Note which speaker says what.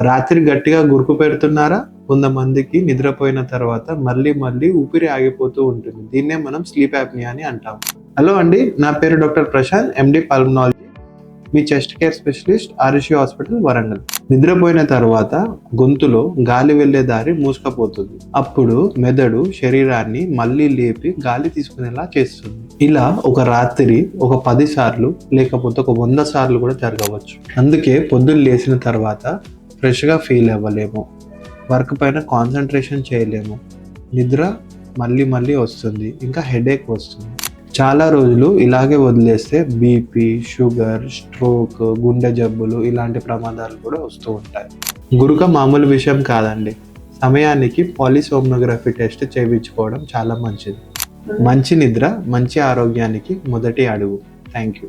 Speaker 1: రాత్రి గట్టిగా గురుకు పెడుతున్నారా? కొంతమందికి నిద్రపోయిన తర్వాత మళ్ళీ ఊపిరి ఆగిపోతూ ఉంటుంది. దీన్నే మనం స్లీప్ యాప్నియా అని అంటాం. హలో అండి, నా పేరు డాక్టర్ ప్రశాంత్, ఎండి పల్మనాలజీ, మీ chest care specialist, RSU hospital, Warangal. నిద్రపోయిన తర్వాత గొంతులో గాలి వెళ్లే దారి మూసుకపోతుంది. అప్పుడు మెదడు శరీరాన్ని మళ్ళీ లేపి గాలి తీసుకునేలా చేస్తుంది. ఇలా ఒక రాత్రి ఒక 10 సార్లు లేకపోతే ఒక 100 సార్లు కూడా జరగవచ్చు. అందుకే పొద్దున్న లేచిన తర్వాత ఫ్రెష్గా ఫీల్ అవ్వలేము, వర్క్ పైన కాన్సన్ట్రేషన్ చేయలేము, నిద్ర మళ్ళీ వస్తుంది, ఇంకా హెడేక్ వస్తుంది. చాలా రోజులు ఇలాగే వదిలేస్తే బీపీ, షుగర్, స్ట్రోక్, గుండె జబ్బులు ఇలాంటి ప్రమాదాలు కూడా వస్తూ ఉంటాయి. గురుక మామూలు విషయం కాదండి. సమయానికి పాలిసోమ్నోగ్రఫీ టెస్ట్ చేయించుకోవడం చాలా మంచిది. మంచి నిద్ర మంచి ఆరోగ్యానికి మొదటి అడుగు. Thank you.